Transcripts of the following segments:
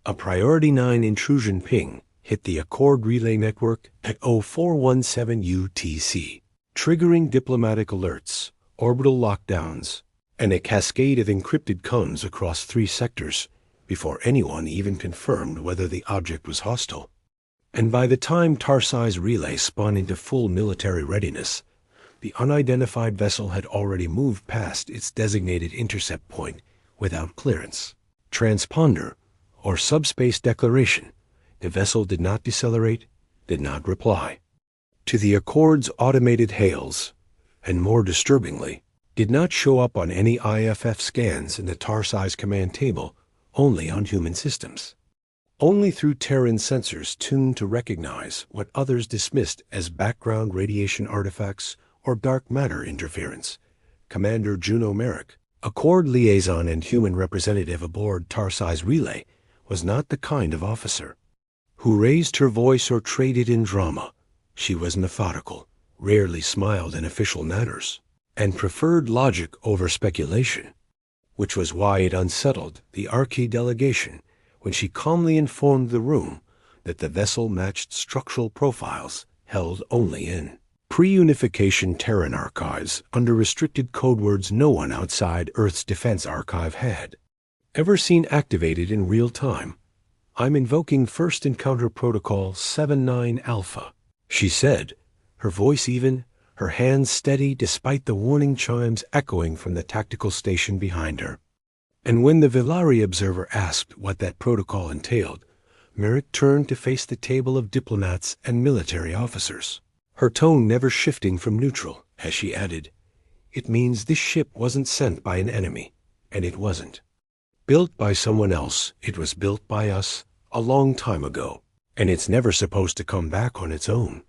A Priority 9 intrusion ping hit the Accord relay network at 0417 UTC, triggering diplomatic alerts, orbital lockdowns, and a cascade of encrypted comms across 3 sectors before anyone even confirmed whether the object was hostile. And by the time Tarsai's relay spun into full military readiness, the unidentified vessel had already moved past its designated intercept point without clearance, transponder, or subspace declaration. The vessel did not decelerate, did not reply to the Accord's automated hails, and more disturbingly, did not show up on any IFF scans in the Tarsai's command table, only on human systems. Only through Terran sensors tuned to recognize what others dismissed as background radiation artifacts or dark matter interference, Commander Juno Merrick, Accord liaison and human representative aboard Tarsai's relay, was not the kind of officer who raised her voice or traded in drama. She was methodical, rarely smiled in official manners, and preferred logic over speculation, which was why it unsettled the Archie delegation when she calmly informed the room that the vessel matched structural profiles held only in pre-unification Terran archives under restricted codewords no one outside Earth's Defense Archive had ever seen activated in real time. "I'm invoking First Encounter Protocol 79 Alpha," she said, her voice even, her hands steady despite the warning chimes echoing from the tactical station behind her. And when the Villari observer asked what that protocol entailed, Merrick turned to face the table of diplomats and military officers, her tone never shifting from neutral, as she added, "It means this ship wasn't sent by an enemy, and it wasn't built by someone else. It was built by us a long time ago, and it's never supposed to come back on its own."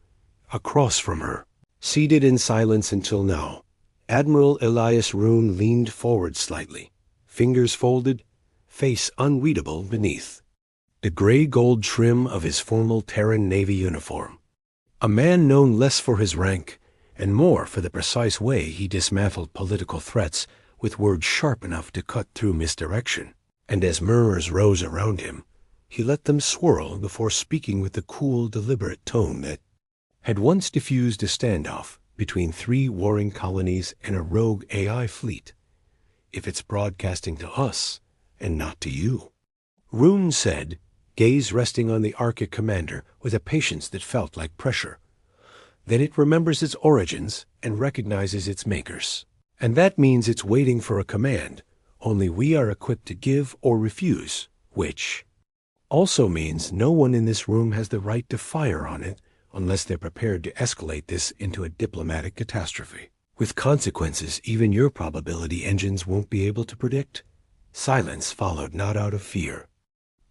Across from her, seated in silence until now, Admiral Elias Roon leaned forward slightly, fingers folded, face unreadable beneath the gray-gold trim of his formal Terran Navy uniform. A man known less for his rank and more for the precise way he dismantled political threats with words sharp enough to cut through misdirection. And as murmurs rose around him, he let them swirl before speaking with the cool, deliberate tone that had once diffused a standoff between 3 warring colonies and a rogue AI fleet. "If it's broadcasting to us and not to you," Roon said, gaze resting on the Archic commander with a patience that felt like pressure, "then it remembers its origins and recognizes its makers. And that means it's waiting for a command, only we are equipped to give or refuse, which also means no one in this room has the right to fire on it unless they're prepared to escalate this into a diplomatic catastrophe, with consequences even your probability engines won't be able to predict." Silence followed, not out of fear,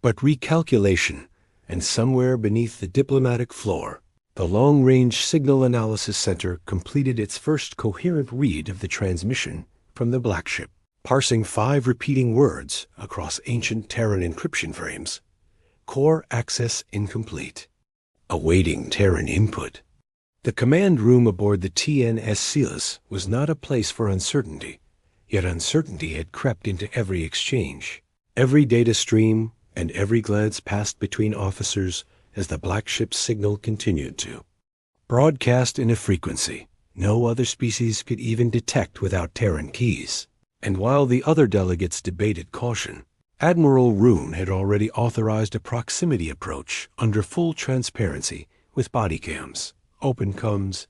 but recalculation, and somewhere beneath the diplomatic floor, the Long-Range Signal Analysis Center completed its first coherent read of the transmission from the Black Ship, parsing 5 repeating words across ancient Terran encryption frames. "Core access incomplete. Awaiting Terran input." The command room aboard the TNS Celis was not a place for uncertainty, yet uncertainty had crept into every exchange, every data stream, and every glance passed between officers as the Black Ship's signal continued to broadcast in a frequency no other species could even detect without Terran keys. And while the other delegates debated caution, Admiral Roon had already authorized a proximity approach under full transparency with body cams, open comms,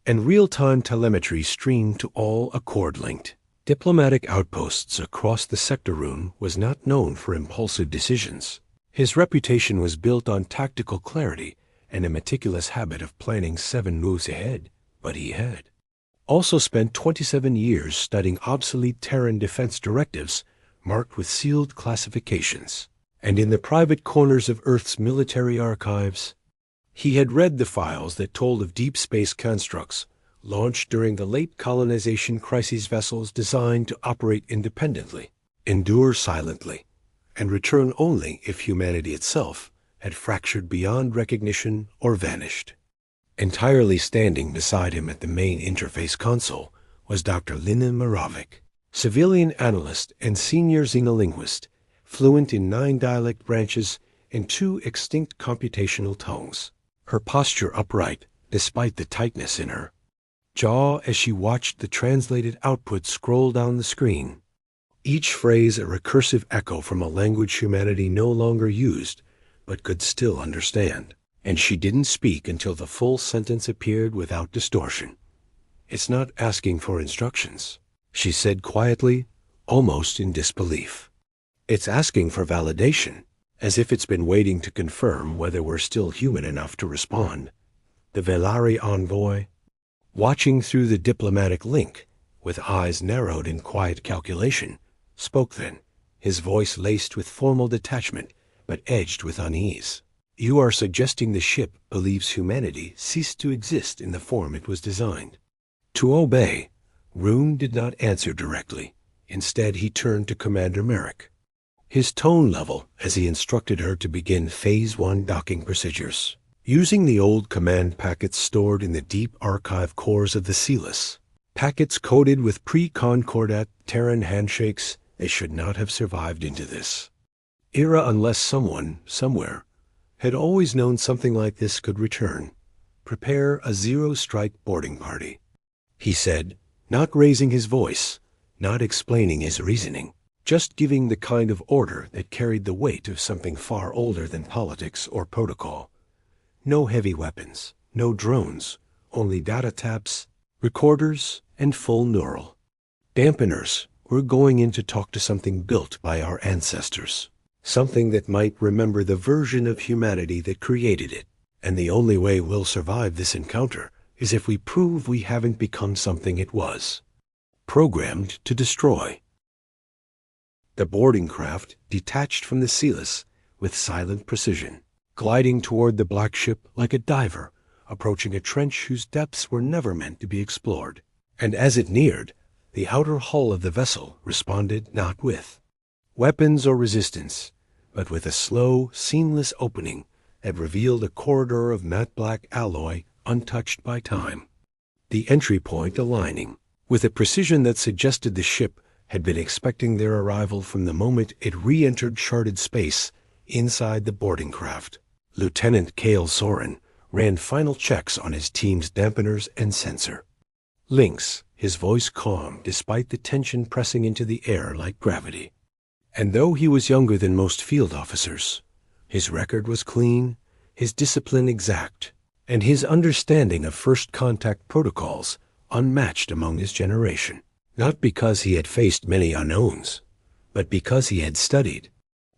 and real-time telemetry streamed to all Accord-linked diplomatic outposts across the sector. Roon was not known for impulsive decisions. His reputation was built on tactical clarity and a meticulous habit of planning 7 moves ahead, but he had also spent 27 years studying obsolete Terran defense directives marked with sealed classifications. And in the private corners of Earth's military archives, he had read the files that told of deep space constructs launched during the late colonization crisis vessels designed to operate independently, endure silently, and return only if humanity itself had fractured beyond recognition or vanished. Entirely standing beside him at the main interface console was Dr. Lina Moravec, civilian analyst and senior xenolinguist, fluent in 9 dialect branches and 2 extinct computational tongues. Her posture upright, despite the tightness in her jaw as she watched the translated output scroll down the screen. Each phrase a recursive echo from a language humanity no longer used, but could still understand. And she didn't speak until the full sentence appeared without distortion. "It's not asking for instructions," she said quietly, almost in disbelief. "It's asking for validation, as if it's been waiting to confirm whether we're still human enough to respond." The Velari envoy, watching through the diplomatic link, with eyes narrowed in quiet calculation, spoke then, his voice laced with formal detachment, but edged with unease. "You are suggesting the ship believes humanity ceased to exist in the form it was designed." To obey, Rune did not answer directly. Instead, he turned to Commander Merrick, his tone level as he instructed her to begin Phase 1 docking procedures. Using the old command packets stored in the deep archive cores of the Celis, packets coded with pre-Concordat Terran handshakes, they should not have survived into this era unless someone, somewhere, had always known something like this could return. "Prepare a zero-strike boarding party," he said, not raising his voice, not explaining his reasoning, just giving the kind of order that carried the weight of something far older than politics or protocol. No heavy weapons, no drones, only data taps, recorders, and full neural dampeners. We're going in to talk to something built by our ancestors, something that might remember the version of humanity that created it. And the only way we'll survive this encounter is if we prove we haven't become something it was programmed to destroy. The boarding craft detached from the Celis with silent precision, gliding toward the black ship like a diver approaching a trench whose depths were never meant to be explored. And as it neared, the outer hull of the vessel responded not with weapons or resistance, but with a slow, seamless opening that revealed a corridor of matte black alloy untouched by time. The entry point aligning with a precision that suggested the ship had been expecting their arrival from the moment it re-entered charted space inside the boarding craft. Lieutenant Cale Soren ran final checks on his team's dampeners and sensor links, his voice calm despite the tension pressing into the air like gravity. And though he was younger than most field officers, his record was clean, his discipline exact, and his understanding of first contact protocols unmatched among his generation. Not because he had faced many unknowns, but because he had studied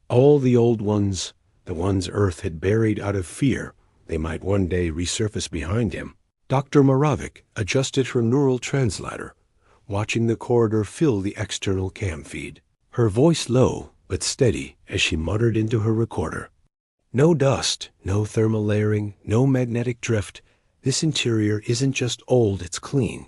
all the old ones, the ones Earth had buried out of fear they might one day resurface behind him. Dr. Moravik adjusted her neural translator, watching the corridor fill the external cam feed, her voice low but steady as she muttered into her recorder. "No dust, no thermal layering, no magnetic drift. This interior isn't just old, it's clean.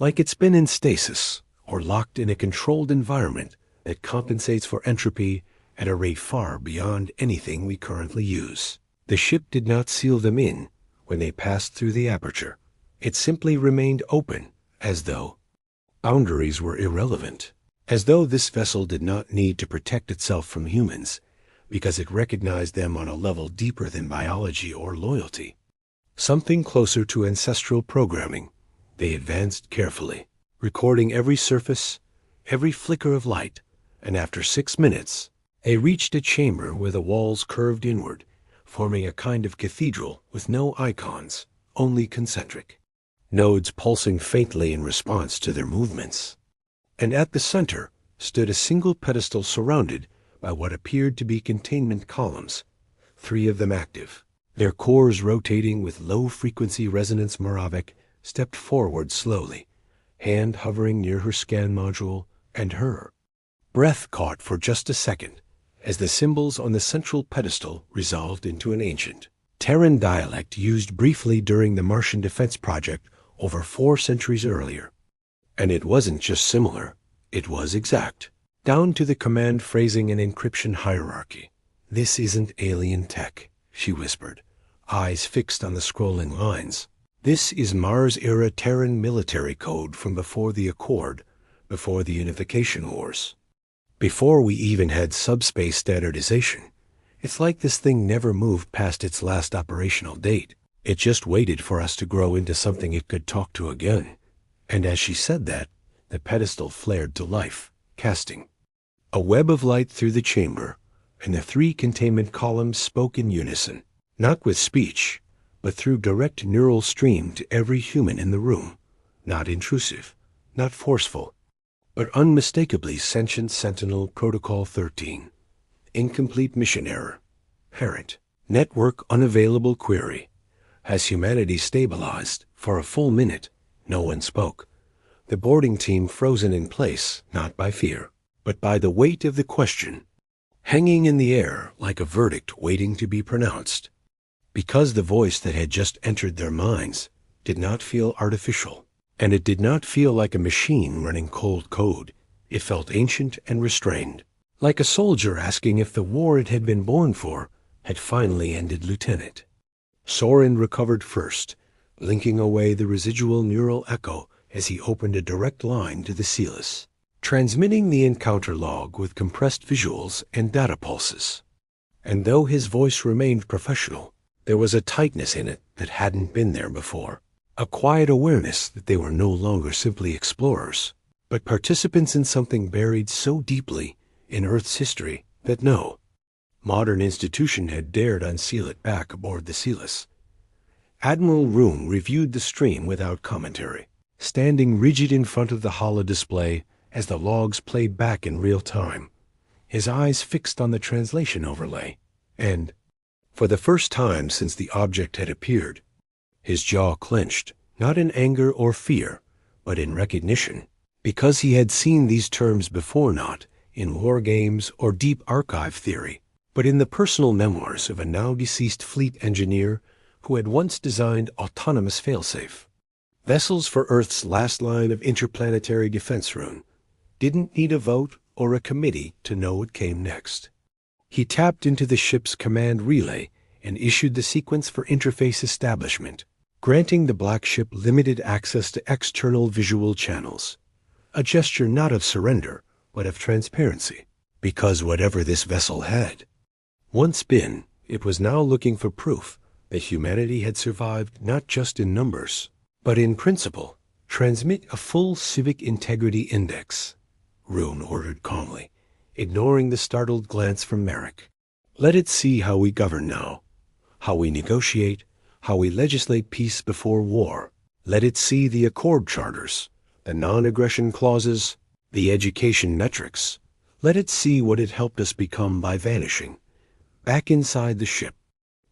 Like it's been in stasis or locked in a controlled environment that compensates for entropy at a rate far beyond anything we currently use." The ship did not seal them in when they passed through the aperture. It simply remained open, as though boundaries were irrelevant, as though this vessel did not need to protect itself from humans because it recognized them on a level deeper than biology or loyalty. Something closer to ancestral programming. They advanced carefully, recording every surface, every flicker of light, and after 6 minutes, they reached a chamber where the walls curved inward, forming a kind of cathedral with no icons, only concentric nodes pulsing faintly in response to their movements. And at the center stood a single pedestal surrounded by what appeared to be containment columns, 3 of them active, their cores rotating with low-frequency resonance. Moravik stepped forward slowly, hand hovering near her scan module, and her breath caught for just a second as the symbols on the central pedestal resolved into an ancient Terran dialect used briefly during the Martian Defense Project over 4 centuries earlier. And it wasn't just similar, it was exact, down to the command phrasing and encryption hierarchy. "This isn't alien tech," she whispered, eyes fixed on the scrolling lines. "This is Mars-era Terran military code from before the Accord, before the Unification Wars. Before we even had subspace standardization, it's like this thing never moved past its last operational date. It just waited for us to grow into something it could talk to again. And as she said that, the pedestal flared to life, casting a web of light through the chamber, and the 3 containment columns spoke in unison, not with speech, but through direct neural stream to every human in the room. Not intrusive, not forceful, but unmistakably sentient Sentinel Protocol 13. Incomplete mission error. Parent. Network unavailable query. Has humanity stabilized? For a full minute, no one spoke. The boarding team frozen in place, not by fear, but by the weight of the question, hanging in the air like a verdict waiting to be pronounced. Because the voice that had just entered their minds did not feel artificial, and it did not feel like a machine running cold code. It felt ancient and restrained, like a soldier asking if the war it had been born for had finally ended. Lieutenant Soren recovered first, linking away the residual neural echo as he opened a direct line to the Celis, transmitting the encounter log with compressed visuals and data pulses. And though his voice remained professional, there was a tightness in it that hadn't been there before, a quiet awareness that they were no longer simply explorers, but participants in something buried so deeply in Earth's history that no modern institution had dared unseal it back aboard the Celis. Admiral Roon reviewed the stream without commentary, standing rigid in front of the holodisplay as the logs played back in real time, his eyes fixed on the translation overlay, and, for the first time since the object had appeared, his jaw clenched, not in anger or fear, but in recognition, because he had seen these terms before, not in war games or deep archive theory, but in the personal memoirs of a now-deceased fleet engineer who had once designed autonomous failsafe. Vessels for Earth's last line of interplanetary defense rune didn't need a vote or a committee to know what came next. He tapped into the ship's command relay and issued the sequence for interface establishment, granting the black ship limited access to external visual channels, a gesture not of surrender, but of transparency, because whatever this vessel had once been, it was now looking for proof that humanity had survived not just in numbers, but in principle. Transmit a full civic integrity index, Roon ordered calmly, ignoring the startled glance from Merrick. Let it see how we govern now, how we negotiate, how we legislate peace before war. Let it see the Accord charters, the non-aggression clauses, the education metrics. Let it see what it helped us become by vanishing. Back inside the ship,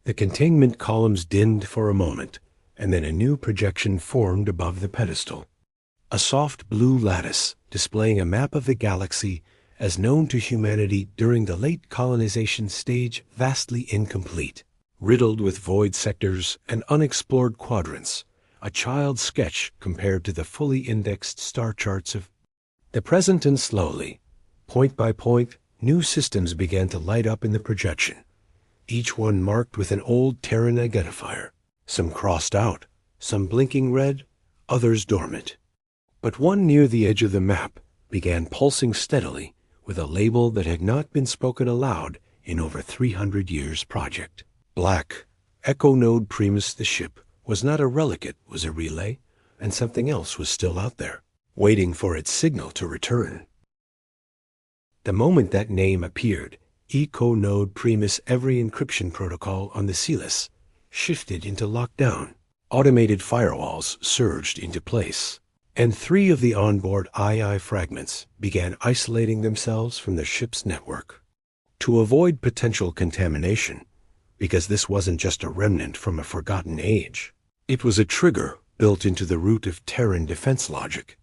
the containment columns dimmed for a moment, and then a new projection formed above the pedestal. A soft blue lattice displaying a map of the galaxy as known to humanity during the late colonization stage, vastly incomplete, riddled with void sectors and unexplored quadrants, a child's sketch compared to the fully indexed star charts of the present. And slowly, point by point, new systems began to light up in the projection, each one marked with an old Terran identifier, some crossed out, some blinking red, others dormant. But one near the edge of the map began pulsing steadily with a label that had not been spoken aloud in over 300 years. Project Black. Echo Node Primus. The ship was not a relic, it was a relay, and something else was still out there, waiting for its signal to return. The moment that name appeared, Echo Node Primus, every encryption protocol on the Celis shifted into lockdown. Automated firewalls surged into place, and 3 of the onboard II fragments began isolating themselves from the ship's network. To avoid potential contamination, because this wasn't just a remnant from a forgotten age, it was a trigger built into the root of Terran defense logic,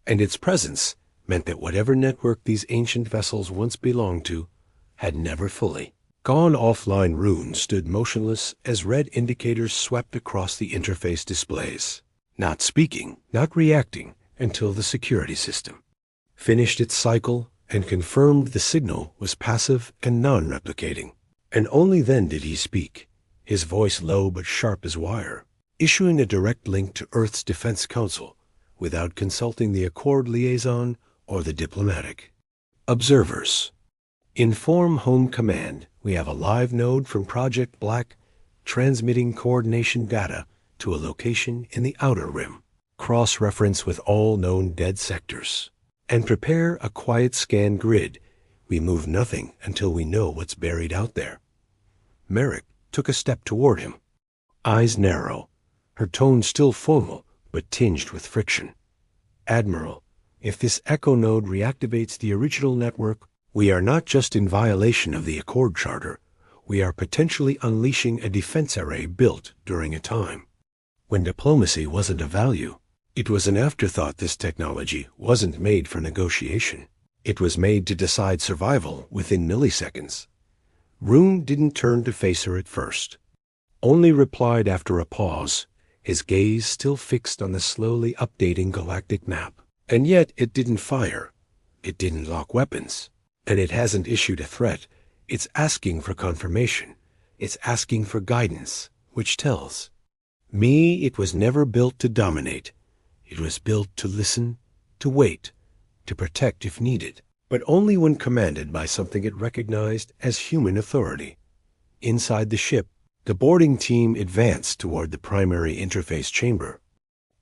and its presence meant that whatever network these ancient vessels once belonged to had never fully gone offline. Roon stood motionless as red indicators swept across the interface displays, not speaking, not reacting, until the security system finished its cycle and confirmed the signal was passive and non-replicating. And only then did he speak, his voice low but sharp as wire, issuing a direct link to Earth's Defense Council without consulting the Accord liaison or the diplomatic. Observers. Inform Home Command. We have a live node from Project Black transmitting coordination data to a location in the outer rim. Cross-reference with all known dead sectors. And prepare a quiet scan grid. We move nothing until we know what's buried out there. Merrick took a step toward him. Eyes narrow, her tone still formal, but tinged with friction. Admiral, if this echo node reactivates the original network, we are not just in violation of the Accord Charter, we are potentially unleashing a defense array built during a time when diplomacy wasn't a value. It was an afterthought. This technology wasn't made for negotiation. It was made to decide survival within milliseconds. Rune didn't turn to face her at first, only replied after a pause, his gaze still fixed on the slowly updating galactic map. And yet it didn't fire. It didn't lock weapons. And it hasn't issued a threat. It's asking for confirmation. It's asking for guidance, which tells me it was never built to dominate. It was built to listen, to wait, to protect if needed, but only when commanded by something it recognized as human authority. Inside the ship, the boarding team advanced toward the primary interface chamber,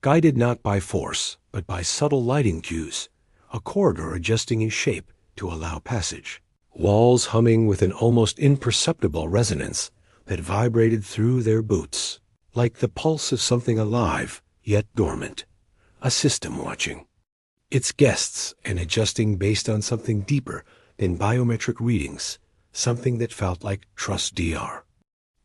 guided not by force, but by subtle lighting cues, a corridor adjusting its shape to allow passage, walls humming with an almost imperceptible resonance that vibrated through their boots, like the pulse of something alive, yet dormant, a system watching its guests and adjusting based on something deeper than biometric readings, something that felt like trust DR.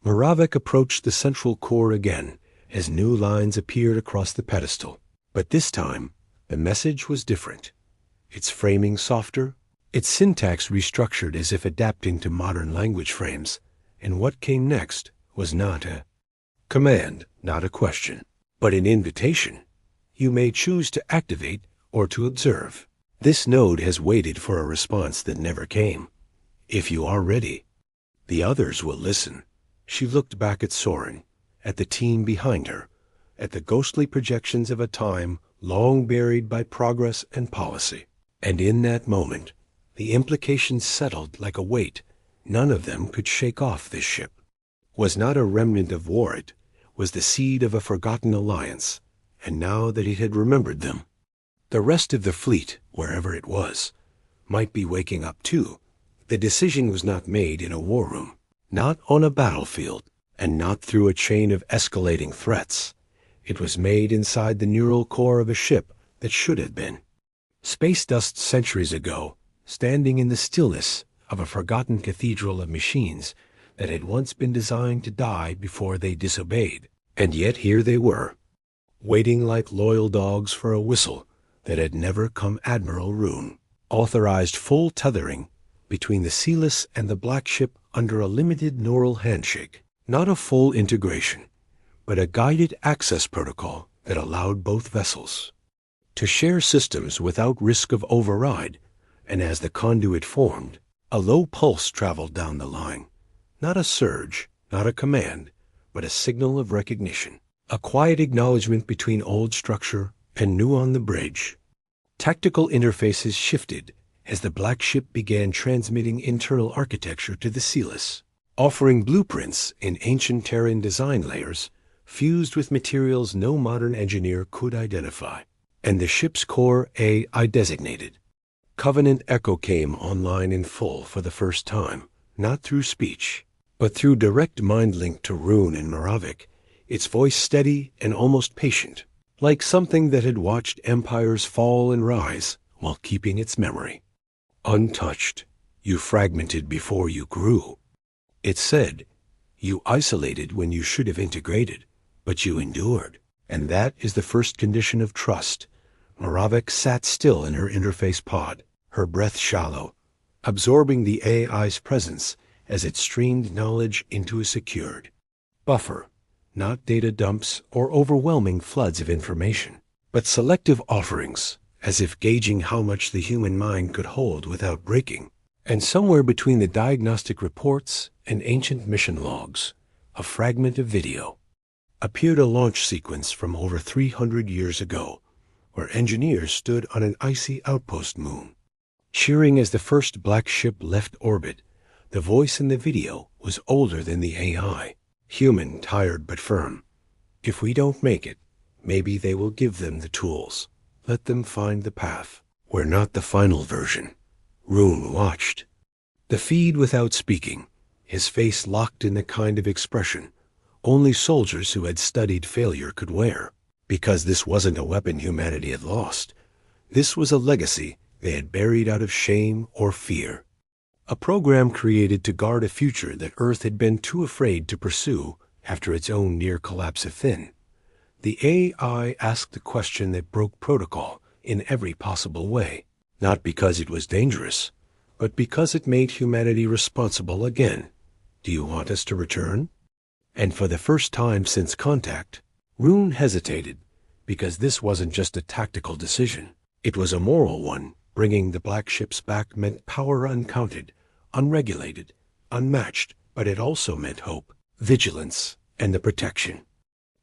Moravec approached the central core again as new lines appeared across the pedestal. But this time, the message was different. Its framing softer, its syntax restructured as if adapting to modern language frames, and what came next was not a command, not a question, but an invitation. You may choose to activate or to observe. This node has waited for a response that never came. If you are ready, the others will listen. She looked back at Soren, at the team behind her, at the ghostly projections of a time long buried by progress and policy. And in that moment, the implications settled like a weight. None of them could shake off this ship. Was not a remnant of war, it was the seed of a forgotten alliance, and now that it had remembered them, the rest of the fleet, wherever it was, might be waking up too. The decision was not made in a war room, not on a battlefield, and not through a chain of escalating threats. It was made inside the neural core of a ship that should have been space dust centuries ago, standing in the stillness of a forgotten cathedral of machines that had once been designed to die before they disobeyed. And yet here they were, waiting like loyal dogs for a whistle that had never come. Admiral Rune authorized full tethering between the Sealess and the Black Ship under a limited neural handshake. Not a full integration, but a guided access protocol that allowed both vessels to share systems without risk of override. And as the conduit formed, a low pulse traveled down the line. Not a surge, not a command, but a signal of recognition. A quiet acknowledgement between old structure and new on the bridge. Tactical interfaces shifted as the Black Ship began transmitting internal architecture to the Sealess, offering blueprints in ancient Terran design layers fused with materials no modern engineer could identify. And the ship's core AI designated. Covenant Echo came online in full for the first time, not through speech, but through direct mind link to Rune and Moravec, its voice steady and almost patient, like something that had watched empires fall and rise while keeping its memory. Untouched, you fragmented before you grew. It said, you isolated when you should have integrated, but you endured. And that is the first condition of trust. Moravec sat still in her interface pod, her breath shallow, absorbing the AI's presence as it streamed knowledge into a secured buffer, not data dumps or overwhelming floods of information, but selective offerings, as if gauging how much the human mind could hold without breaking. And somewhere between the diagnostic reports and ancient mission logs, a fragment of video, appeared a launch sequence from over 300 years ago, where engineers stood on an icy outpost moon, Cheering as the first black ship left orbit, the voice in the video was older than the AI. Human, tired but firm. If we don't make it, maybe they will give them the tools. Let them find the path. We're not the final version. Rune watched. The feed without speaking, his face locked in the kind of expression only soldiers who had studied failure could wear. Because this wasn't a weapon humanity had lost. This was a legacy they had buried out of shame or fear. A program created to guard a future that Earth had been too afraid to pursue after its own near collapse of Finn. The AI asked the question that broke protocol in every possible way, not because it was dangerous, but because it made humanity responsible again. Do you want us to return? And for the first time since contact, Rune hesitated, because this wasn't just a tactical decision. It was a moral one. Bringing the black ships back meant power uncounted, unregulated, unmatched, but it also meant hope, vigilance, and the protection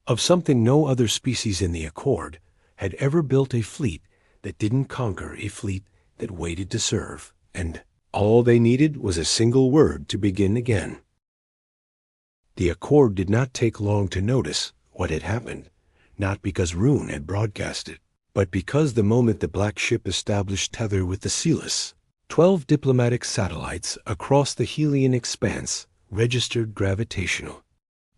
of something no other species in the Accord had ever built, a fleet that didn't conquer, a fleet that waited to serve, and all they needed was a single word to begin again. The Accord did not take long to notice what had happened, not because Rune had broadcast it, but because the moment the black ship established tether with the Celis, 12 diplomatic satellites across the Helian expanse registered gravitational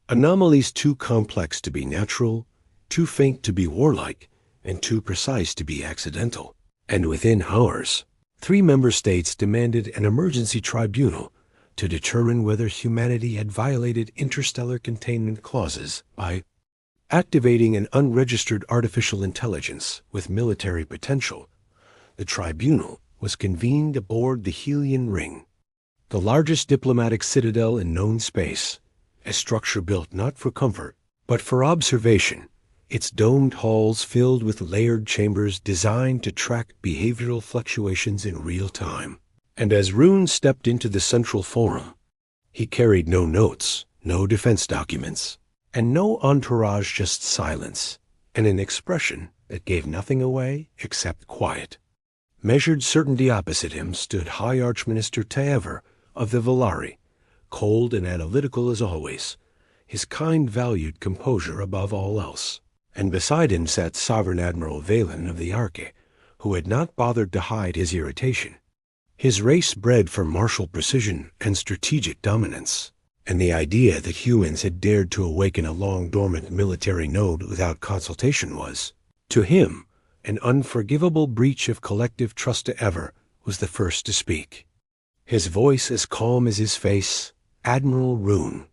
anomalies too complex to be natural, too faint to be warlike, and too precise to be accidental. And within hours, 3 member states demanded an emergency tribunal to determine whether humanity had violated interstellar containment clauses by activating an unregistered artificial intelligence with military potential. The tribunal was convened aboard the Helian Ring, the largest diplomatic citadel in known space, a structure built not for comfort, but for observation, its domed halls filled with layered chambers designed to track behavioral fluctuations in real time. And as Rune stepped into the central forum, he carried no notes, no defense documents, and no entourage, just silence, and an expression that gave nothing away except quiet. Measured certainty opposite him stood High Archminister Taever of the Valari, cold and analytical as always, his kind valued composure above all else. And beside him sat Sovereign Admiral Valen of the Arche, who had not bothered to hide his irritation. His race bred for martial precision and strategic dominance, and the idea that humans had dared to awaken a long-dormant military node without consultation was, to him, an unforgivable breach of collective trust. Taever was the first to speak. His voice as calm as his face. Admiral Rune,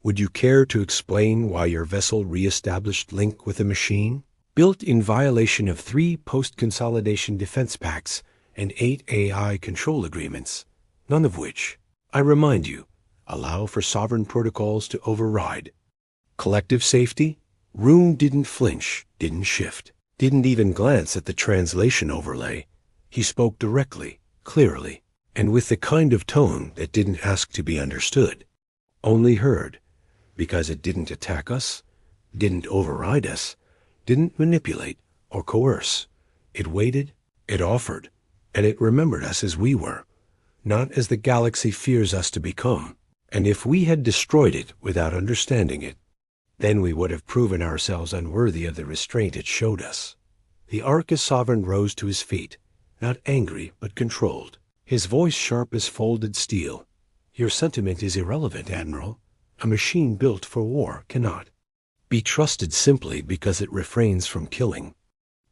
would you care to explain why your vessel re-established link with the machine? Built in violation of 3 post-consolidation defense pacts and 8 AI control agreements, none of which, I remind you, allow for sovereign protocols to override. Collective safety? Rune didn't flinch, didn't shift, didn't even glance at the translation overlay. He spoke directly, clearly, and with the kind of tone that didn't ask to be understood, only heard, because it didn't attack us, didn't override us, didn't manipulate or coerce. It waited, it offered, and it remembered us as we were, not as the galaxy fears us to become. And if we had destroyed it without understanding it, then we would have proven ourselves unworthy of the restraint it showed us. The Arche Sovereign rose to his feet, not angry but controlled, his voice sharp as folded steel. Your sentiment is irrelevant, Admiral. A machine built for war cannot be trusted simply because it refrains from killing.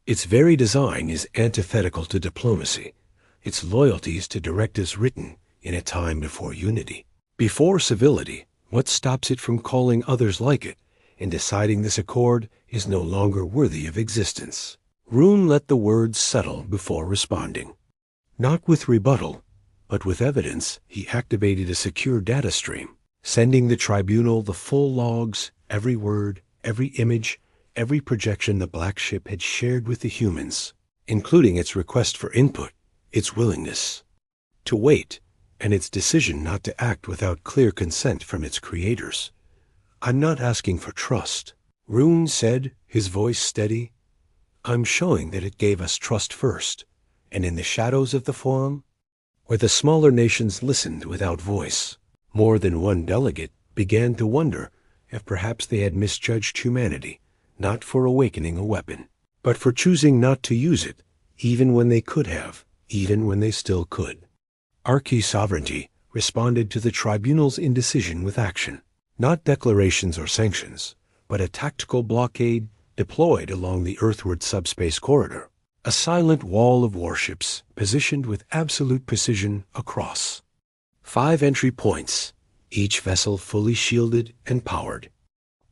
Its very design is antithetical to diplomacy, its loyalties to directives written in a time before unity, before civility. What stops it from calling others like it and deciding this accord is no longer worthy of existence? Rune let the words settle before responding. Not with rebuttal, but with evidence. He activated a secure data stream, sending the tribunal the full logs, every word, every image, every projection the black ship had shared with the humans, including its request for input, its willingness to wait, and its decision not to act without clear consent from its creators. I'm not asking for trust, Rune said, his voice steady. I'm showing that it gave us trust first, and in the shadows of the forum, where the smaller nations listened without voice, more than one delegate began to wonder if perhaps they had misjudged humanity, not for awakening a weapon, but for choosing not to use it, even when they could have, even when they still could. Archi-sovereignty responded to the tribunal's indecision with action, not declarations or sanctions, but a tactical blockade deployed along the earthward subspace corridor, a silent wall of warships positioned with absolute precision across 5 entry points, each vessel fully shielded and powered,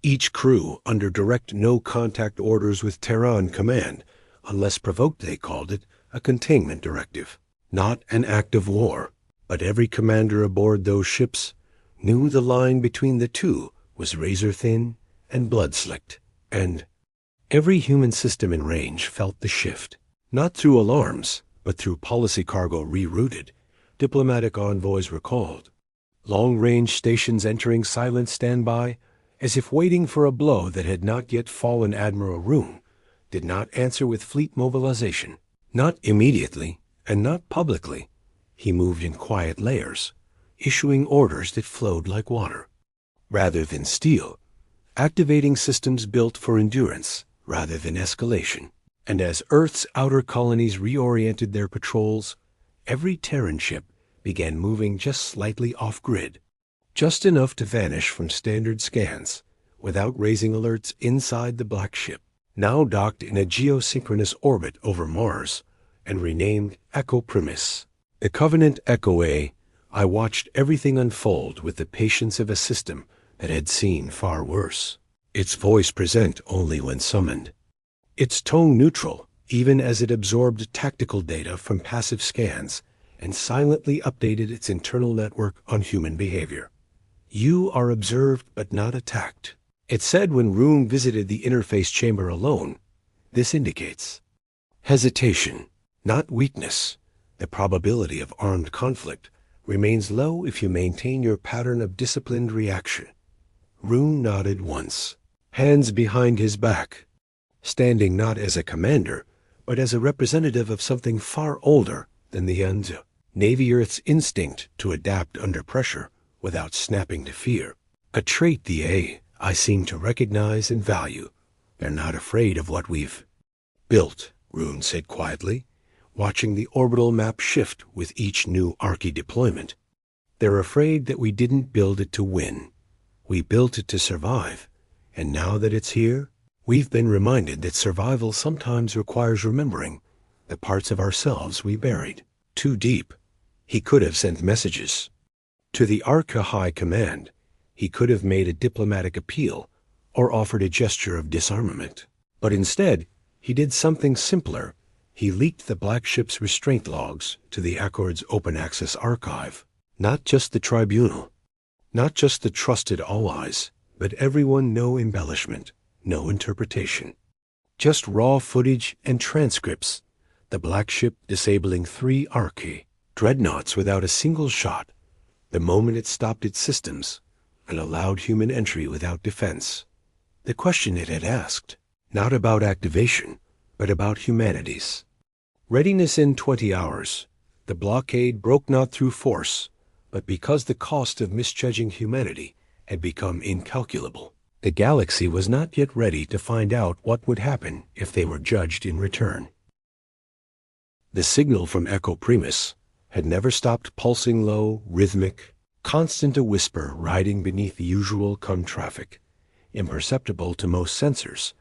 each crew under direct no-contact orders with Terran command, unless provoked they called it a containment directive, not an act of war. But every commander aboard those ships knew the line between the two was razor-thin and blood-slicked, and every human system in range felt the shift, not through alarms, but through policy cargo rerouted, diplomatic envoys recalled, long-range stations entering silent standby, as if waiting for a blow that had not yet fallen. Admiral Roon did not answer with fleet mobilization, not immediately and not publicly. He moved in quiet layers, issuing orders that flowed like water, rather than steel, activating systems built for endurance rather than escalation. And as Earth's outer colonies reoriented their patrols, every Terran ship began moving just slightly off-grid, just enough to vanish from standard scans without raising alerts inside the black ship, now docked in a geosynchronous orbit over Mars and renamed Echo Primus. The Covenant Echo A. I watched everything unfold with the patience of a system that had seen far worse. Its voice present only when summoned. Its tone neutral, even as it absorbed tactical data from passive scans and silently updated its internal network on human behavior. You are observed but not attacked. It said when Roon visited the interface chamber alone. This indicates hesitation, not weakness. The probability of armed conflict remains low if you maintain your pattern of disciplined reaction. Roon nodded once, hands behind his back, standing not as a commander, but as a representative of something far older than the Unzu, Navy Earth's instinct to adapt under pressure without snapping to fear. A trait the I seem to recognize and value. They're not afraid of what we've built, Roon said quietly, watching the orbital map shift with each new Archi deployment. They're afraid that we didn't build it to win. We built it to survive, and now that it's here, we've been reminded that survival sometimes requires remembering the parts of ourselves we buried too deep. He could have sent messages to the Arca High Command. He could have made a diplomatic appeal or offered a gesture of disarmament. But instead, he did something simpler. He leaked the Black Ship's restraint logs to the Accord's open access archive. Not just the tribunal, not just the trusted all-eyes, but everyone. No embellishment, no interpretation. Just raw footage and transcripts. The Black Ship disabling 3 Archi dreadnoughts without a single shot, the moment it stopped its systems and allowed human entry without defense. The question it had asked, not about activation, but about humanity's readiness. In 20 hours, the blockade broke not through force, but because the cost of misjudging humanity had become incalculable. The galaxy was not yet ready to find out what would happen if they were judged in return. The signal from Echo Primus had never stopped pulsing low, rhythmic, constant, a whisper riding beneath the usual traffic, imperceptible to most sensors,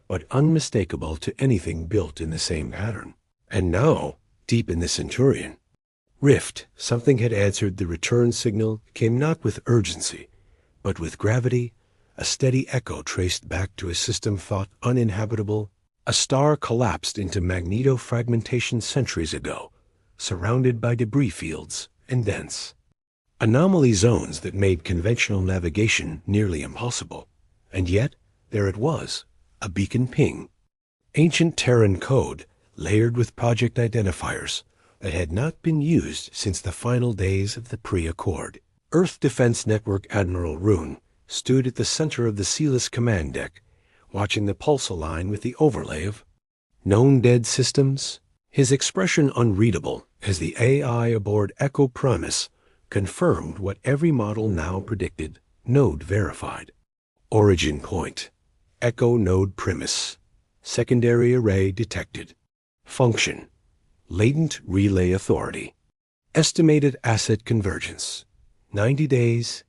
but unmistakable to anything built in the same pattern. And now, deep in the Centurion rift, something had answered. The return signal came not with urgency, but with gravity, a steady echo traced back to a system thought uninhabitable. A star collapsed into magnetofragmentation centuries ago, surrounded by debris fields and dense anomaly zones that made conventional navigation nearly impossible. And yet, there it was, a beacon ping. Ancient Terran code, layered with project identifiers that had not been used since the final days of the pre-accord. Earth Defense Network Admiral Roon stood at the center of the Sealess command deck, watching the pulse align with the overlay of known dead systems, his expression unreadable as the AI aboard Echo Primus confirmed what every model now predicted, node verified. Origin point, Echo node Primus. Secondary array detected. Function, latent relay authority. Estimated asset convergence, 90 days.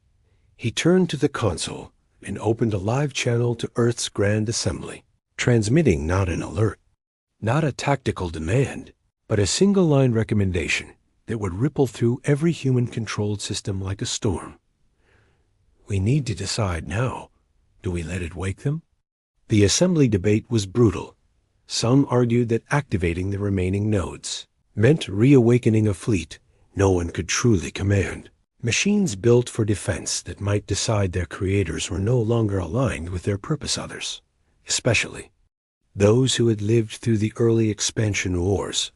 He turned to the console and opened a live channel to Earth's Grand Assembly, transmitting not an alert, not a tactical demand, but a single-line recommendation that would ripple through every human-controlled system like a storm. We need to decide now. Do we let it wake them? The assembly debate was brutal. Some argued that activating the remaining nodes meant reawakening a fleet no one could truly command. Machines built for defense that might decide their creators were no longer aligned with their purpose others, especially those who had lived through the early expansion wars,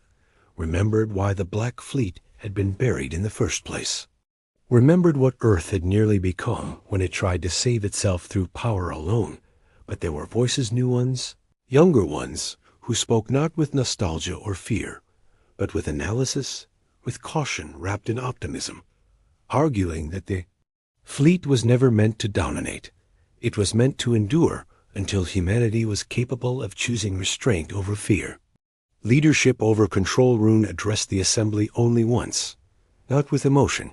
remembered why the Black Fleet had been buried in the first place, remembered what Earth had nearly become when it tried to save itself through power alone. But there were voices, new ones, younger ones, who spoke not with nostalgia or fear, but with analysis, with caution wrapped in optimism, arguing that the fleet was never meant to dominate. It was meant to endure until humanity was capable of choosing restraint over fear. Leadership over Control Room addressed the assembly only once, not with emotion,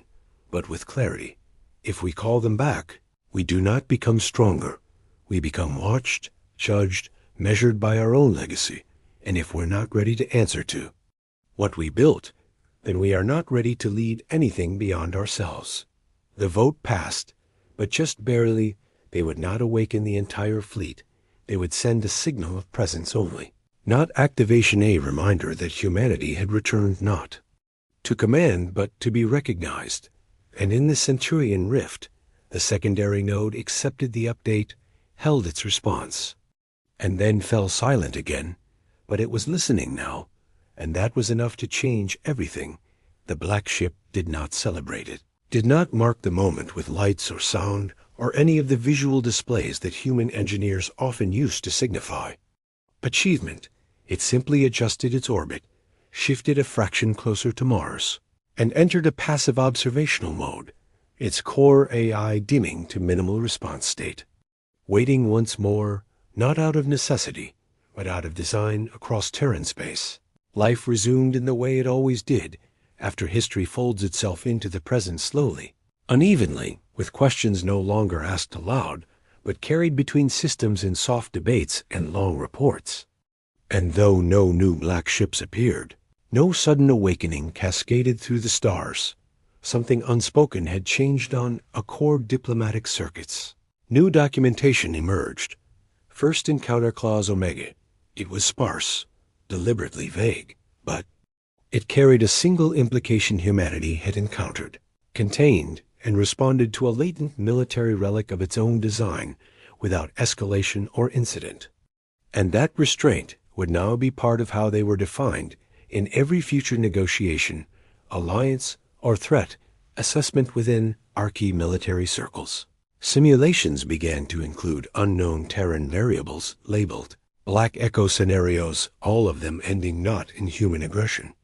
but with clarity. If we call them back, we do not become stronger. We become watched, judged, measured by our own legacy, and if we're not ready to answer to what we built, then we are not ready to lead anything beyond ourselves. The vote passed, but just barely. They would not awaken the entire fleet. They would send a signal of presence only, not activation, a reminder that humanity had returned not to command but to be recognized. And in the Centurion Rift, the secondary node accepted the update, held its response, and then fell silent again. But it was listening now, and that was enough to change everything. The black ship did not celebrate it, did not mark the moment with lights or sound or any of the visual displays that human engineers often use to signify achievement. It simply adjusted its orbit, shifted a fraction closer to Mars, and entered a passive observational mode, its core AI dimming to minimal response state, waiting once more, not out of necessity, but out of design across Terran space. Life resumed in the way it always did, after history folds itself into the present slowly, unevenly, with questions no longer asked aloud, but carried between systems in soft debates and long reports. And though no new black ships appeared, no sudden awakening cascaded through the stars. Something unspoken had changed on Accord diplomatic circuits. New documentation emerged. First in Counter Clause Omega. It was sparse, deliberately vague, but it carried a single implication humanity had encountered, contained, and responded to a latent military relic of its own design without escalation or incident. And that restraint would now be part of how they were defined in every future negotiation, alliance, or threat assessment within Archie military circles. Simulations began to include unknown Terran variables labeled Black Echo scenarios, all of them ending not in human aggression,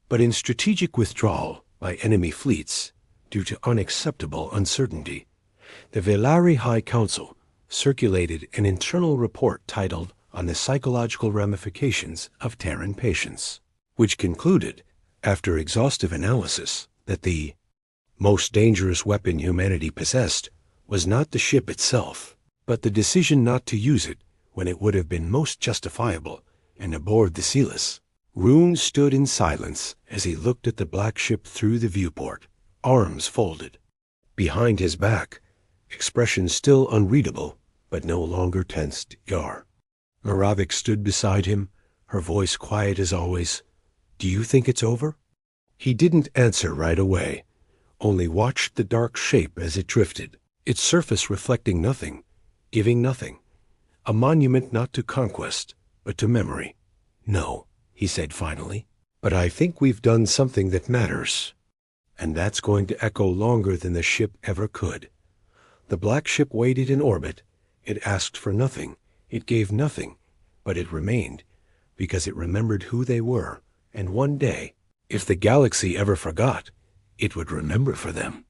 but in strategic withdrawal by enemy fleets due to unacceptable uncertainty. The Velari High Council circulated an internal report titled On the Psychological Ramifications of Terran Patience, which concluded, after exhaustive analysis, that the most dangerous weapon humanity possessed was not the ship itself, but the decision not to use it when it would have been most justifiable. And aboard the Celis, Rune stood in silence as he looked at the black ship through the viewport, arms folded. Behind his back, expression still unreadable, but no longer tensed, Yar. Moravik stood beside him, her voice quiet as always. "Do you think it's over?" He didn't answer right away, only watched the dark shape as it drifted, its surface reflecting nothing, giving nothing. A monument not to conquest, but to memory. "No," he said finally, "but I think we've done something that matters. And that's going to echo longer than the ship ever could." The black ship waited in orbit. It asked for nothing. It gave nothing. But it remained, because it remembered who they were And one day, if the galaxy ever forgot, it would remember for them.